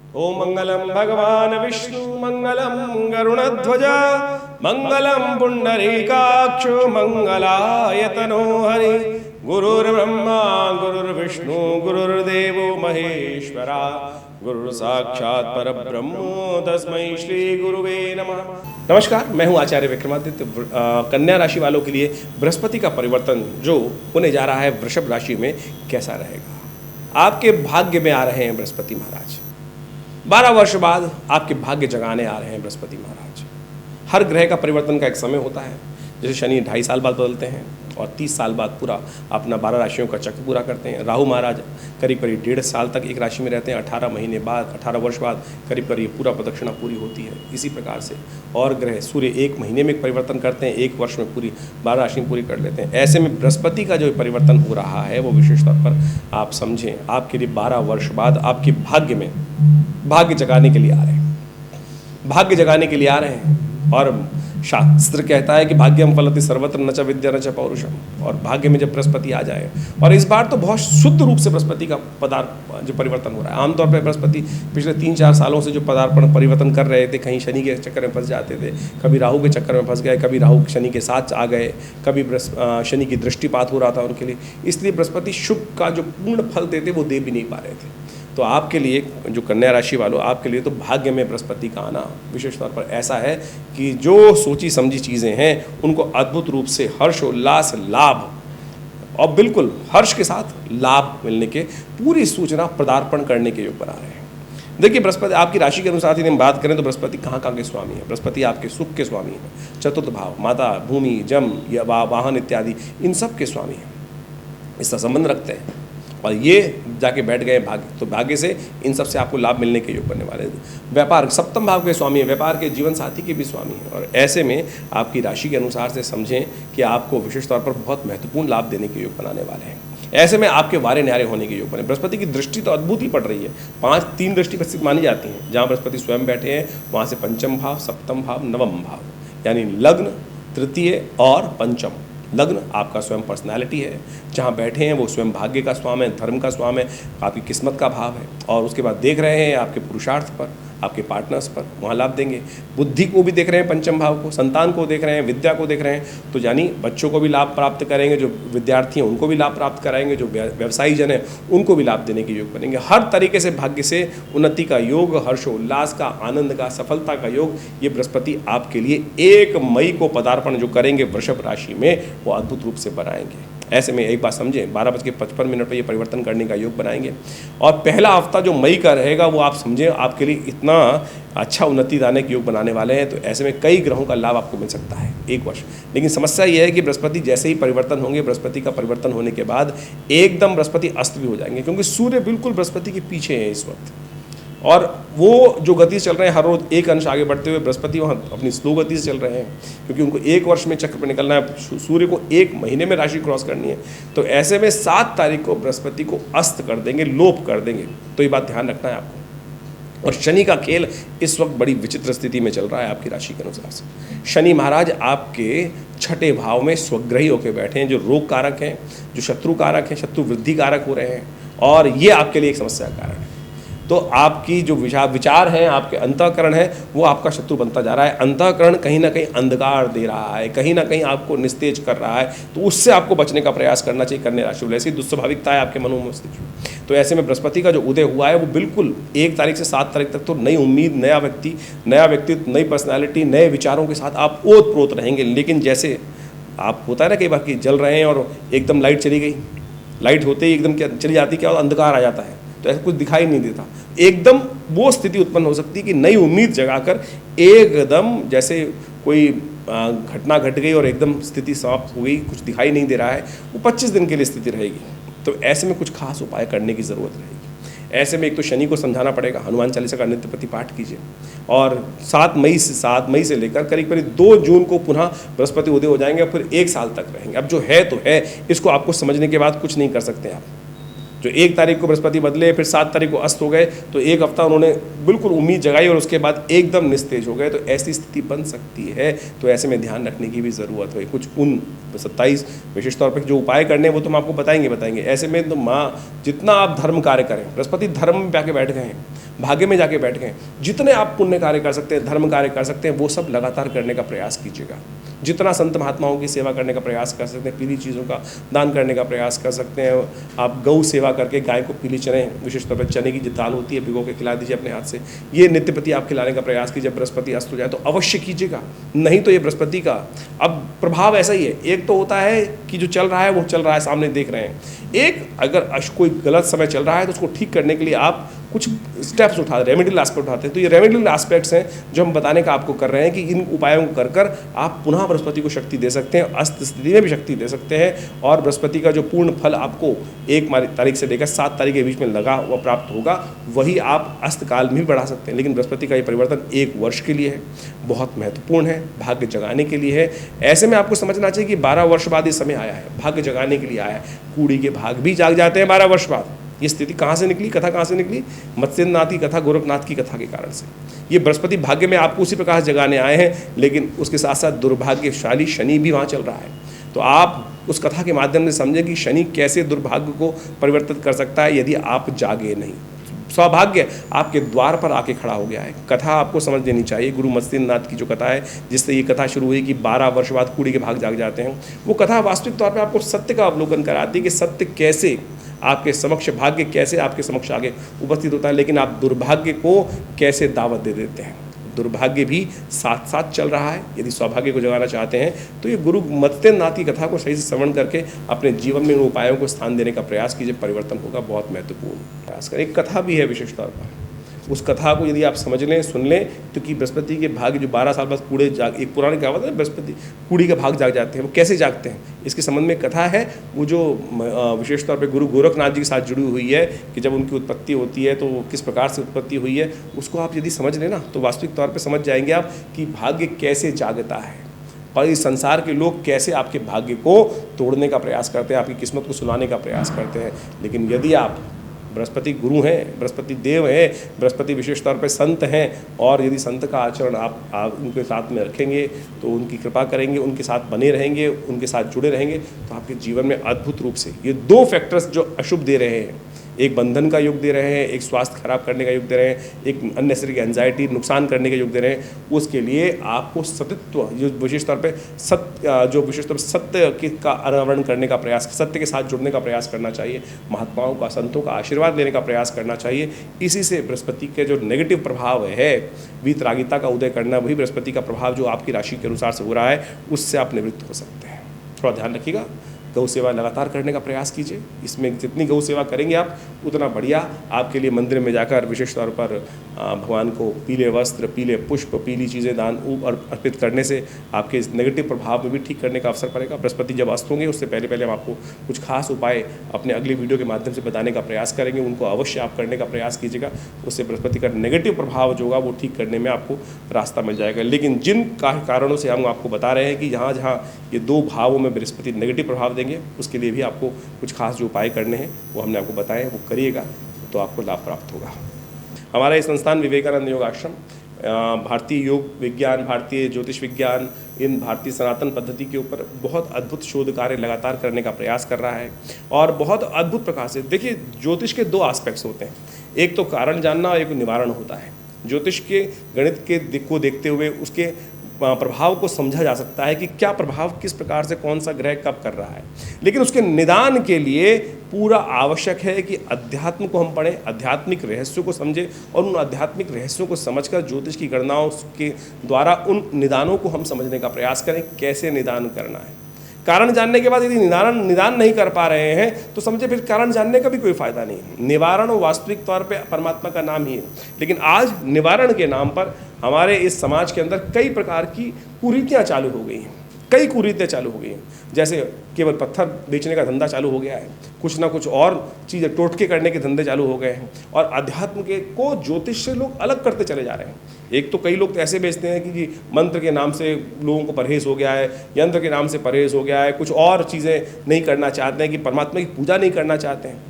ओम मंगलम भगवान विष्णु मंगलम गरुणध्वज मंगलम पुंडरीकाक्षो मंगलायतनो हरि गुरुर्ब्रह्मा गुरुर्विष्णु गुरुर्देवो महेश्वरा गुरु साक्षात परब्रह्म तस्मै श्री गुरुवे नमः। नमस्कार, मैं हूं आचार्य विक्रमादित्य। कन्या राशि वालों के लिए बृहस्पति का परिवर्तन जो होने जा रहा है वृषभ राशि में कैसा रहेगा। आपके भाग्य में आ रहे हैं बृहस्पति महाराज। 12 वर्ष बाद आपके भाग्य जगाने आ रहे हैं बृहस्पति महाराज। हर ग्रह का परिवर्तन का एक समय होता है। जैसे शनि 2.5 साल बाद बदलते हैं और 30 साल बाद पूरा अपना 12 राशियों का चक्र पूरा करते हैं। राहु महाराज करीब करीब 1.5 साल तक एक राशि में रहते हैं। 18 महीने बाद 18 वर्ष बाद करीब करीब पूरा प्रदक्षिणा पूरी होती है। इसी प्रकार से और ग्रह सूर्य 1 महीने में परिवर्तन करते हैं, 1 वर्ष में पूरी 12 राशि पूरी कर लेते हैं। ऐसे में बृहस्पति का जो परिवर्तन हो रहा है वो विशेष तौर पर आप समझें आपके लिए 12 वर्ष बाद आपके भाग्य में भाग्य जगाने के लिए आ रहे हैं। भाग्य जगाने के लिए आ रहे हैं और शास्त्र कहता है कि भाग्यम फलति सर्वत्र न च विद्या न च पौरुषम। और भाग्य में जब बृहस्पति आ जाए, और इस बार तो बहुत शुद्ध रूप से बृहस्पति का जो परिवर्तन हो रहा है। आमतौर पर बृहस्पति पिछले 3-4 सालों से जो परिवर्तन कर रहे थे, कहीं शनि के चक्कर में फंस जाते थे, कभी राहु के चक्कर में फंस गए, कभी राहु शनि के साथ आ गए, कभी शनि की दृष्टिपात हो रहा था उनके लिए। इसलिए बृहस्पति शुभ का जो पूर्ण फल देते वो दे भी नहीं पा रहे थे। तो आपके लिए जो कन्या राशि वालों, आपके लिए तो भाग्य में बृहस्पति का आना विशेष तौर पर ऐसा है कि जो सोची समझी चीज़ें हैं उनको अद्भुत रूप से हर्ष उल्लास लाभ और बिल्कुल हर्ष के साथ लाभ मिलने के पूरी सूचना पदार्पण करने के योग बना रहे हैं। देखिए, बृहस्पति आपकी राशि के अनुसार यदि हम बात करें तो बृहस्पति कहाँ कहाँ के स्वामी है। बृहस्पति आपके सुख के स्वामी है। चतुर्थ भाव, माता, भूमि, जम या वाहन इत्यादि इन सब के स्वामी हैं, इसका संबंध रखते हैं। और ये जाके बैठ गए भाग्य, तो भाग्य से इन सब से आपको लाभ मिलने के योग बनने वाले हैं। व्यापार सप्तम भाव के स्वामी है, व्यापार के जीवन साथी के भी स्वामी हैं। और ऐसे में आपकी राशि के अनुसार से समझें कि आपको विशेष तौर पर बहुत महत्वपूर्ण लाभ देने के योग बनाने वाले हैं। ऐसे में आपके वारे न्यारे होने के योग बने। बृहस्पति की दृष्टि तो अद्भुत ही पड़ रही है। 3 दृष्टि प्रसिद्ध मानी जाती हैं। जहाँ बृहस्पति स्वयं बैठे हैं वहाँ से पंचम भाव, सप्तम भाव, नवम भाव, यानी लग्न, तृतीय और पंचम। लग्न आपका स्वयं पर्सनालिटी है, जहाँ बैठे हैं वो स्वयं भाग्य का स्वामी है, धर्म का स्वामी है, आपकी किस्मत का भाव है। और उसके बाद देख रहे हैं आपके पुरुषार्थ पर, आपके पार्टनर्स पर, वहाँ लाभ देंगे। बुद्धि को भी देख रहे हैं, पंचम भाव को, संतान को देख रहे हैं, विद्या को देख रहे हैं, तो यानी बच्चों को भी लाभ प्राप्त करेंगे, जो विद्यार्थी हैं उनको भी लाभ प्राप्त कराएंगे, जो व्यवसायी जन हैं उनको भी लाभ देने के योग बनेंगे। हर तरीके से भाग्य से उन्नति का योग, हर्षोल्लास का, आनंद का, सफलता का योग ये बृहस्पति आपके लिए 1 मई को पदार्पण जो करेंगे वृषभ राशि में वो अद्भुत रूप से बनाएंगे। ऐसे में एक बात समझें, 12:55 पर ये परिवर्तन करने का योग बनाएंगे। और पहला हफ्ता जो मई का रहेगा वो आप समझें आपके लिए इतना अच्छा उन्नति लाने के योग बनाने वाले हैं। तो ऐसे में कई ग्रहों का लाभ आपको मिल सकता है 1 वर्ष। लेकिन समस्या ये है कि बृहस्पति जैसे ही परिवर्तन होंगे, बृहस्पति का परिवर्तन होने के बाद एकदम बृहस्पति अस्त भी हो जाएंगे, क्योंकि सूर्य बिल्कुल बृहस्पति के पीछे है इस वक्त। और वो जो गति से चल रहे हैं, हर रोज 1 अंश आगे बढ़ते हुए बृहस्पति वहाँ अपनी स्लो गति से चल रहे हैं, क्योंकि उनको 1 वर्ष में चक्र पर निकलना है। सूर्य को 1 महीने में राशि क्रॉस करनी है। तो ऐसे में 7 तारीख को बृहस्पति को अस्त कर देंगे, लोप कर देंगे। तो ये बात ध्यान रखना है आपको। और शनि का खेल इस वक्त बड़ी विचित्र स्थिति में चल रहा है आपकी राशि के अनुसार से। शनि महाराज आपके 6ठे भाव में स्वग्रही होकर बैठे हैं, जो रोग कारक हैं, जो शत्रु कारक हैं, शत्रु वृद्धि कारक हो रहे हैं। और ये आपके लिए एक समस्या का कारण है। तो आपकी जो विचार है, आपके अंतःकरण है, वो आपका शत्रु बनता जा रहा है। अंतःकरण कहीं ना कहीं अंधकार दे रहा है, कहीं ना कहीं आपको निस्तेज कर रहा है। तो उससे आपको बचने का प्रयास करना चाहिए कन्या राशि वाले। ऐसी दुस्वाभाविकता है आपके मनोमस्तिष्क में। तो ऐसे में बृहस्पति का जो उदय हुआ है वो बिल्कुल 1 तारीख से 7 तारीख तक तो नई उम्मीद, नया व्यक्ति, नया व्यक्तित्व, नई पर्सनैलिटी, नए विचारों के साथ आप ओत प्रोत रहेंगे। लेकिन जैसे आप होता है ना कई बार कि जल रहे हैं और एकदम लाइट चली गई, लाइट होते ही एकदम क्या चली जाती, क्या अंधकार आ जाता है, तो ऐसा कुछ दिखाई नहीं देता। एकदम वो स्थिति उत्पन्न हो सकती है कि नई उम्मीद जगाकर एकदम जैसे कोई घटना घट गई और एकदम स्थिति समाप्त हो गई, कुछ दिखाई नहीं दे रहा है, वो 25 दिन के लिए स्थिति रहेगी। तो ऐसे में कुछ खास उपाय करने की ज़रूरत रहेगी। ऐसे में एक तो शनि को समझाना पड़ेगा, हनुमान चालीसा का नित्य प्रति पाठ कीजिए। और 7 मई से लेकर करीब करीब 2 जून को पुनः बृहस्पति उदय हो जाएंगे और फिर 1 साल तक रहेंगे। अब जो है तो है, इसको आपको समझने के बाद कुछ नहीं कर सकते आप। जो 1 तारीख को बृहस्पति बदले, फिर 7 तारीख को अस्त हो गए, तो 1 हफ्ता उन्होंने बिल्कुल उम्मीद जगाई और उसके बाद एकदम निस्तेज हो गए। तो ऐसी स्थिति बन सकती है। तो ऐसे में ध्यान रखने की भी ज़रूरत है। कुछ 27 विशेष तौर पर जो उपाय करने हैं वो तो हम आपको बताएंगे। ऐसे में तो जितना आप धर्म कार्य करें, बृहस्पति धर्म में जाके बैठ गए हैं, भाग्य में जाके बैठ गए। जितने आप पुण्य कार्य कर सकते हैं, धर्म कार्य कर सकते हैं, वो सब लगातार करने का प्रयास कीजिएगा। जितना संत महात्माओं की सेवा करने का प्रयास कर सकते हैं, पीली चीज़ों का दान करने का प्रयास कर सकते हैं। आप गौ सेवा करके गाय को पीली चने, विशेष तौर पर चने की जो दाल होती है, भिगो के खिला दीजिए अपने हाथ से। ये नित्य प्रति आप खिलाने का प्रयास कीजिए। बृहस्पति अस्त हो जाए तो अवश्य कीजिएगा, नहीं तो ये बृहस्पति का अब प्रभाव ऐसा ही है। एक तो होता है कि जो चल रहा है वो चल रहा है, सामने देख रहे हैं। एक अगर कोई गलत समय चल रहा है तो उसको ठीक करने के लिए आप कुछ स्टेप्स उठा रेमेडियल एस्पेक्ट उठाते हैं। तो ये रेमेडियल एस्पेक्ट्स हैं जो हम बताने का आपको कर रहे हैं कि इन उपायों को कर आप पुनः बृहस्पति को शक्ति दे सकते हैं, अस्त स्थिति में भी शक्ति दे सकते हैं, और बृहस्पति का जो पूर्ण फल आपको 1 तारीख से लेकर 7 तारीख के बीच में लगा हुआ प्राप्त होगा, वही आप अस्त काल में भी बढ़ा सकते हैं। लेकिन बृहस्पति का ये परिवर्तन 1 वर्ष के लिए है, बहुत महत्वपूर्ण है, भाग्य जगाने के लिए है। ऐसे में आपको समझना चाहिए कि 12 वर्ष बाद ये समय आया है, भाग्य जगाने के लिए आया है। कूड़ी के भाग भी जाग जाते हैं 12 वर्ष बाद। ये स्थिति कहाँ से निकली, कथा कहाँ से निकली? मत्स्यनाथ की कथा, गोरखनाथ की कथा के कारण से। ये बृहस्पति भाग्य में आपको उसी प्रकार जगाने आए हैं, लेकिन उसके साथ साथ दुर्भाग्यशाली शनि भी वहाँ चल रहा है। तो आप उस कथा के माध्यम से समझें कि शनि कैसे दुर्भाग्य को परिवर्तित कर सकता है यदि आप जागे नहीं। सौभाग्य आपके द्वार पर आके खड़ा हो गया है। कथा आपको समझ लेनी चाहिए। गुरु मत्स्यनाथ की जो कथा है, जिससे ये कथा शुरू हुई कि 12 वर्ष बाद कूड़ी के भाग जाग जाते हैं, वो कथा वास्तविक तौर पे आपको सत्य का अवलोकन कराती है कि सत्य कैसे आपके समक्ष, भाग्य कैसे आपके समक्ष आगे उपस्थित होता है, लेकिन आप दुर्भाग्य को कैसे दावत दे देते हैं। दुर्भाग्य भी साथ साथ चल रहा है। यदि सौभाग्य को जगाना चाहते हैं तो ये गुरु मत्स्यनाथ की कथा को सही से श्रवण करके अपने जीवन में उन उपायों को स्थान देने का प्रयास कीजिए, परिवर्तन होगा। बहुत महत्वपूर्ण प्रयास करें। एक कथा भी है विशेष तौर पर, उस कथा को यदि आप समझ लें, सुन लें, तो कि बृहस्पति के भाग्य जो 12 साल बाद कूड़े जाग, एक पुराने कहावत है, बृहस्पति कूड़ी का भाग जाग जाते हैं। वो कैसे जागते हैं, इसके संबंध में कथा है। वो जो विशेष तौर पे गुरु गोरखनाथ जी के साथ जुड़ी हुई है कि जब उनकी उत्पत्ति होती है तो किस प्रकार से उत्पत्ति हुई है, उसको आप यदि समझ लें ना, तो वास्तविक तौर पर समझ जाएंगे आप कि भाग्य कैसे जागता है और इस संसार के लोग कैसे आपके भाग्य को तोड़ने का प्रयास करते हैं, आपकी किस्मत को सुलाने का प्रयास करते हैं। लेकिन यदि आप बृहस्पति गुरु हैं, बृहस्पति देव हैं, बृहस्पति विशेष तौर पर संत हैं, और यदि संत का आचरण आप उनके साथ में रखेंगे, तो उनकी कृपा करेंगे, उनके साथ बने रहेंगे, उनके साथ जुड़े रहेंगे, तो आपके जीवन में अद्भुत रूप से ये 2 फैक्टर्स जो अशुभ दे रहे हैं, एक बंधन का युग दे रहे हैं, एक स्वास्थ्य खराब करने का युग दे रहे हैं, एक अननेसेसरी एंजाइटी नुकसान करने का युग दे रहे हैं, उसके लिए आपको सत्यत्व, जो विशेष तौर पे सत्य का अनावरण करने का प्रयास, सत्य के साथ जुड़ने का प्रयास करना चाहिए, महात्माओं का, संतों का आशीर्वाद लेने का प्रयास करना चाहिए। इसी से बृहस्पति के जो नेगेटिव प्रभाव है, वीतरागिता का उदय करना, वही बृहस्पति का प्रभाव जो आपकी राशि के अनुसार से हो रहा है, उससे आप निवृत्त हो सकते हैं। थोड़ा ध्यान रखिएगा। गौ सेवा लगातार करने का प्रयास कीजिए। इसमें जितनी गौ सेवा करेंगे आप, उतना बढ़िया आपके लिए। मंदिर में जाकर विशेष तौर पर भगवान को पीले वस्त्र, पीले पुष्प, पीली चीज़ें दान और अर्पित करने से आपके इस नेगेटिव प्रभाव में भी ठीक करने का अवसर पड़ेगा। बृहस्पति जब अस्त होंगे उससे पहले हम आपको कुछ खास उपाय अपने अगले वीडियो के माध्यम से बताने का प्रयास करेंगे, उनको अवश्य आप करने का प्रयास कीजिएगा। उससे बृहस्पति का नेगेटिव प्रभाव जो होगा वो ठीक करने में आपको रास्ता मिल जाएगा। लेकिन जिन कारणों से हम आपको बता रहे हैं कि जहाँ जहाँ ये 2 भावों में बृहस्पति नेगेटिव प्रभाव देंगे, उसके लिए भी आपको कुछ खास जो उपाय करने हैं वो हमने आपको बताए हैं, वो करिएगा तो आपको लाभ प्राप्त होगा। हमारा ये संस्थान विवेकानंद योग आश्रम भारतीय योग विज्ञान, भारतीय ज्योतिष विज्ञान, इन भारतीय सनातन पद्धति के ऊपर बहुत अद्भुत शोध कार्य लगातार करने का प्रयास कर रहा है। और बहुत अद्भुत प्रकार से देखिए, ज्योतिष के 2 एस्पेक्ट्स होते हैं, एक तो कारण जानना और एक निवारण होता है। ज्योतिष के गणित के दिक को देखते हुए उसके प्रभाव को समझा जा सकता है कि क्या प्रभाव किस प्रकार से कौन सा ग्रह कब कर रहा है। लेकिन उसके निदान के लिए पूरा आवश्यक है कि अध्यात्म को हम पढ़ें, आध्यात्मिक रहस्यों को समझें, और उन आध्यात्मिक रहस्यों को समझकर ज्योतिष की गणनाओं के द्वारा उन निदानों को हम समझने का प्रयास करें, कैसे निदान करना है। कारण जानने के बाद यदि निदान नहीं कर पा रहे हैं तो समझे फिर कारण जानने का भी कोई फायदा नहीं है। निवारण वास्तविक तौर पे परमात्मा का नाम ही है। लेकिन आज निवारण के नाम पर हमारे इस समाज के अंदर कई प्रकार की कुरीतियाँ चालू हो गई हैं, कई कुरीतियाँ चालू हो गई हैं। जैसे केवल पत्थर बेचने का धंधा चालू हो गया है, कुछ ना कुछ और चीज़ें टोटके करने के धंधे चालू हो गए हैं, और अध्यात्म के को ज्योतिष से लोग अलग करते चले जा रहे हैं। एक तो कई लोग तो ऐसे बेचते हैं कि जी मंत्र के नाम से लोगों को परहेज हो गया है, यंत्र के नाम से परहेज हो गया है, कुछ और चीज़ें नहीं करना चाहते हैं, कि परमात्मा की पूजा नहीं करना चाहते हैं।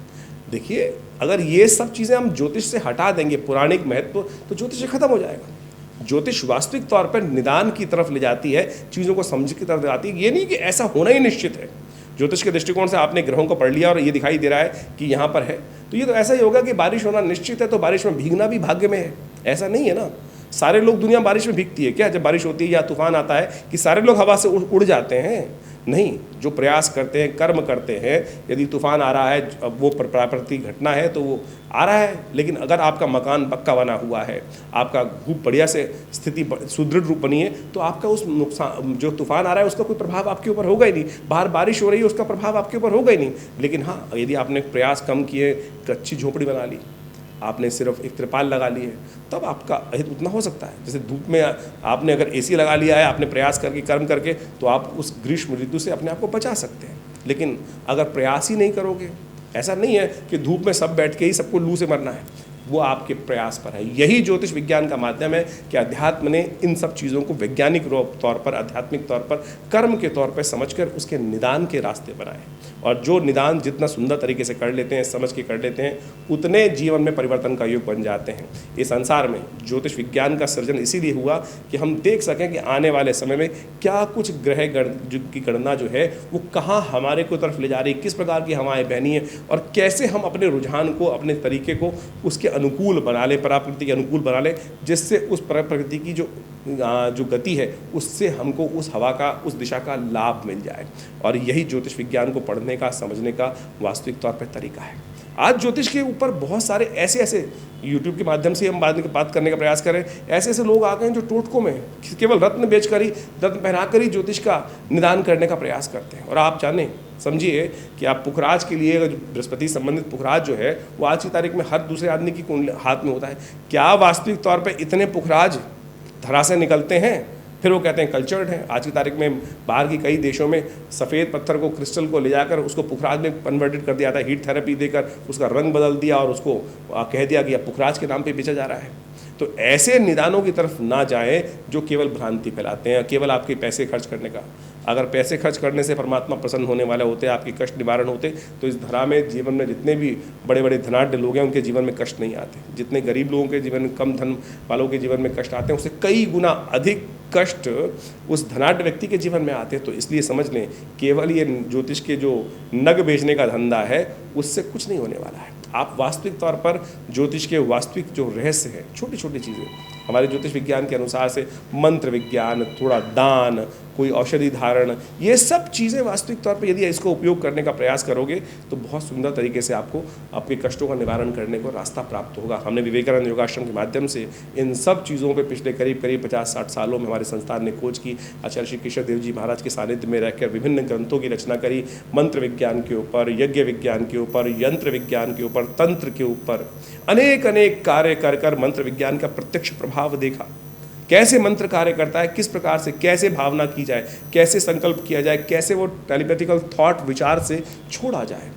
देखिए, अगर ये सब चीज़ें हम ज्योतिष से हटा देंगे, पौराणिक महत्व, तो ज्योतिष खत्म हो जाएगा। ज्योतिष वास्तविक तौर पर निदान की तरफ ले जाती है, चीज़ों को समझ की तरफ ले जाती है। ये नहीं कि ऐसा होना ही निश्चित है। ज्योतिष के दृष्टिकोण से आपने ग्रहों को पढ़ लिया और ये दिखाई दे रहा है कि यहाँ पर है, तो ये तो ऐसा ही होगा कि बारिश होना निश्चित है, तो बारिश में भीगना भी भाग्य में है। ऐसा नहीं है ना, सारे लोग दुनिया बारिश में भीगती है क्या? जब बारिश होती है या तूफान आता है कि सारे लोग हवा से उड़ जाते हैं? नहीं, जो प्रयास करते हैं, कर्म करते हैं, यदि तूफान आ रहा है, अब वो प्राकृतिक घटना है तो वो आ रहा है, लेकिन अगर आपका मकान पक्का बना हुआ है, आपका खूब बढ़िया से स्थिति सुदृढ़ रूप बनी है, तो आपका उस नुकसान, जो तूफान आ रहा है उसका कोई प्रभाव आपके ऊपर होगा ही नहीं। बाहर बारिश हो रही है उसका प्रभाव आपके ऊपर होगा ही नहीं। लेकिन हाँ, यदि आपने प्रयास कम किए, अच्छी झोपड़ी बना ली, आपने सिर्फ एक त्रिपाल लगा ली है, तब आपका हित उतना हो सकता है। जैसे धूप में आपने अगर एसी लगा लिया है, आपने प्रयास करके कर्म करके, तो आप उस ग्रीष्म ऋतु से अपने आप को बचा सकते हैं। लेकिन अगर प्रयास ही नहीं करोगे, ऐसा नहीं है कि धूप में सब बैठ के ही सबको लू से मरना है, वो आपके प्रयास पर है। यही ज्योतिष विज्ञान का माध्यम है कि अध्यात्म ने इन सब चीज़ों को वैज्ञानिक तौर पर, आध्यात्मिक तौर पर, कर्म के तौर पर समझकर उसके निदान के रास्ते बनाए। और जो निदान जितना सुंदर तरीके से कर लेते हैं, समझ के कर लेते हैं, उतने जीवन में परिवर्तन का योग बन जाते हैं। इस संसार में ज्योतिष विज्ञान का सृजन इसीलिए हुआ कि हम देख सकें कि आने वाले समय में क्या कुछ ग्रह की गणना जो है वो कहाँ हमारे को तरफ ले जा रही है, किस प्रकार की हवाएं बहनी है, और कैसे हम अपने रुझान को, अपने तरीके को उसके अनुकूल बना ले, प्रकृति के अनुकूल बना ले, जिससे उस प्रकृति की जो गति है उससे हमको उस हवा का, उस दिशा का लाभ मिल जाए। और यही ज्योतिष विज्ञान को पढ़ने का, समझने का वास्तविक तौर पर तरीका है। आज ज्योतिष के ऊपर बहुत सारे ऐसे यूट्यूब के माध्यम से हम बात करने का प्रयास करें, ऐसे लोग आ गए हैं जो टोटकों में केवल रत्न बेचकर ही, रत्न पहनाकर ही ज्योतिष का निदान करने का प्रयास करते हैं। और आप जाने, समझिए कि आप पुखराज के लिए, बृहस्पति संबंधित पुखराज जो है वो आज की तारीख में हर दूसरे आदमी की हाथ में होता है। क्या वास्तविक तौर पर इतने पुखराज धरा से निकलते हैं? फिर वो कहते हैं कल्चर्ड हैं। आज की तारीख में बाहर की कई देशों में सफ़ेद पत्थर को, क्रिस्टल को ले जाकर उसको पुखराज में कन्वर्टेड कर दिया था, हीट थेरेपी देकर उसका रंग बदल दिया और उसको कह दिया कि अब पुखराज के नाम पे बेचा जा रहा है। तो ऐसे निदानों की तरफ ना जाएं जो केवल भ्रांति फैलाते हैं, केवल आपके पैसे खर्च करने का। अगर पैसे खर्च करने से परमात्मा प्रसन्न होने वाले होते, आपके कष्ट निवारण होते, तो इस धरा में, जीवन में जितने भी बड़े बड़े धनाढ्य लोग हैं उनके जीवन में कष्ट नहीं आते। जितने गरीब लोगों के जीवन में, कम धन वालों के जीवन में कष्ट आते हैं, उससे कई गुना अधिक कष्ट उस धनाढ्य व्यक्ति के जीवन में आते हैं। तो इसलिए समझ लें, केवल ये ज्योतिष के जो नग बेचने का धंधा है उससे कुछ नहीं होने वाला है। आप वास्तविक तौर पर ज्योतिष के वास्तविक जो रहस्य है, छोटी छोटी चीज़ें हमारे ज्योतिष विज्ञान के अनुसार से, मंत्र विज्ञान, थोड़ा दान, कोई औषधि धारण, ये सब चीज़ें वास्तविक तौर पर यदि इसको उपयोग करने का प्रयास करोगे तो बहुत सुंदर तरीके से आपको आपके कष्टों का निवारण करने को रास्ता प्राप्त होगा। हमने विवेकानंद योगाश्रम के माध्यम से इन सब चीज़ों पे पिछले करीब 50-60 सालों में हमारे संस्थान ने खोज की। आचार्य श्री केशव देव जी महाराज के सानिध्य में रहकर विभिन्न ग्रंथों की रचना करी, मंत्र विज्ञान के ऊपर, यज्ञ विज्ञान के ऊपर, यंत्र विज्ञान के ऊपर, तंत्र के ऊपर अनेक कार्य कर मंत्र विज्ञान का प्रत्यक्ष प्रभाव देखा। कैसे मंत्र कार्य करता है, किस प्रकार से, कैसे भावना की जाए, कैसे संकल्प किया जाए, कैसे वो टेलीपैथिकल थॉट, विचार से छोड़ा जाए।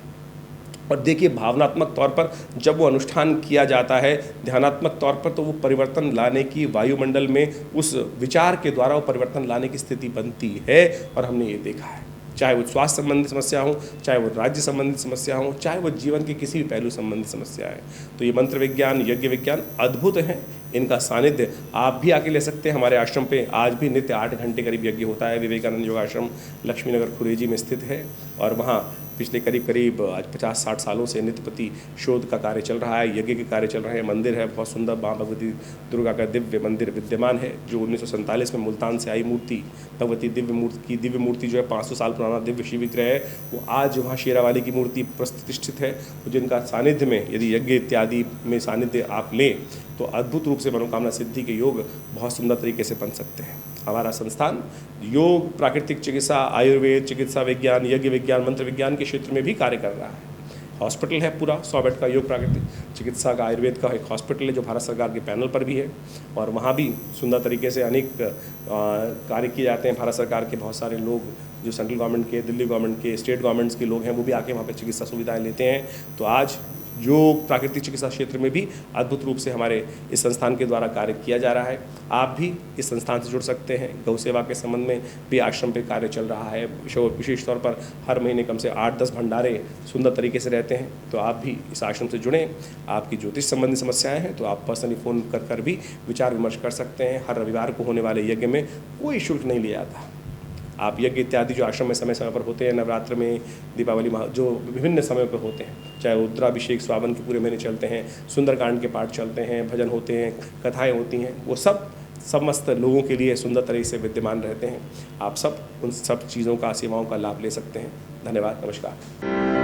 और देखिए, भावनात्मक तौर पर जब वो अनुष्ठान किया जाता है, ध्यानात्मक तौर पर, तो वो परिवर्तन लाने की, वायुमंडल में उस विचार के द्वारा वो परिवर्तन लाने की स्थिति बनती है। और हमने ये देखा है, चाहे वो स्वास्थ्य संबंधी समस्या हो, चाहे वो राज्य संबंधित समस्या हो, चाहे वो जीवन के किसी भी पहलू संबंधित समस्या है। तो ये मंत्र विज्ञान, यज्ञ विज्ञान अद्भुत हैं। इनका सानिध्य आप भी आके ले सकते हैं। हमारे आश्रम पे आज भी नित्य 8 घंटे करीब यज्ञ होता है। विवेकानंद योगाश्रम लक्ष्मीनगर खुरेजी में स्थित है और वहाँ पिछले करीब आज 50-60 सालों से नित्यपति शोध का कार्य चल रहा है, यज्ञ के कार्य चल रहे हैं। मंदिर है बहुत सुंदर, माँ भगवती दुर्गा का दिव्य मंदिर विद्यमान है, जो 1947 में मुल्तान से आई मूर्ति, भगवती दिव्य मूर्ति जो है 500 साल पुराना दिव्य शिव विग्रह है, वो आज वहाँ शेरावाली की मूर्ति प्रतिष्ठित है। जिनका सानिध्य में यदि यज्ञ इत्यादि में सानिध्य आप लें तो अद्भुत रूप से मनोकामना सिद्धि के योग बहुत सुंदर तरीके से बन सकते हैं। हमारा संस्थान योग, प्राकृतिक चिकित्सा, आयुर्वेद, चिकित्सा विज्ञान, यज्ञ विज्ञान, मंत्र विज्ञान के क्षेत्र में भी कार्य कर रहा है। हॉस्पिटल है पूरा 100 बेड का, योग प्राकृतिक चिकित्सा का, आयुर्वेद का एक हॉस्पिटल है जो भारत सरकार के पैनल पर भी है। और वहाँ भी सुंदर तरीके से अनेक कार्य किए जाते हैं। भारत सरकार के बहुत सारे लोग जो सेंट्रल गवर्नमेंट के, दिल्ली गवर्नमेंट के, स्टेट गवर्नमेंट्स के लोग हैं, वो भी आके वहाँ पर चिकित्सा सुविधाएँ लेते हैं। तो आज योग प्राकृतिक चिकित्सा क्षेत्र में भी अद्भुत रूप से हमारे इस संस्थान के द्वारा कार्य किया जा रहा है। आप भी इस संस्थान से जुड़ सकते हैं। गौ सेवा के संबंध में भी आश्रम पे कार्य चल रहा है। विशेष तौर पर हर महीने कम से 8-10 भंडारे सुंदर तरीके से रहते हैं। तो आप भी इस आश्रम से जुड़ें। आपकी ज्योतिष संबंधी समस्याएं हैं तो आप पर्सनली फ़ोन कर भी विचार विमर्श कर सकते हैं। हर रविवार को होने वाले यज्ञ में कोई शुल्क नहीं लिया जाता। आप यज्ञ इत्यादि जो आश्रम में समय समय पर होते हैं, नवरात्र में, दीपावली जो विभिन्न समय पर होते हैं, चाहे रुद्राभिषेक श्रावण के पूरे महीने चलते हैं, सुंदरकांड के पाठ चलते हैं, भजन होते हैं, कथाएँ होती हैं, वो सब समस्त लोगों के लिए सुंदर तरीके से विद्यमान रहते हैं। आप सब उन सब चीज़ों का, सेवाओं का लाभ ले सकते हैं। धन्यवाद, नमस्कार।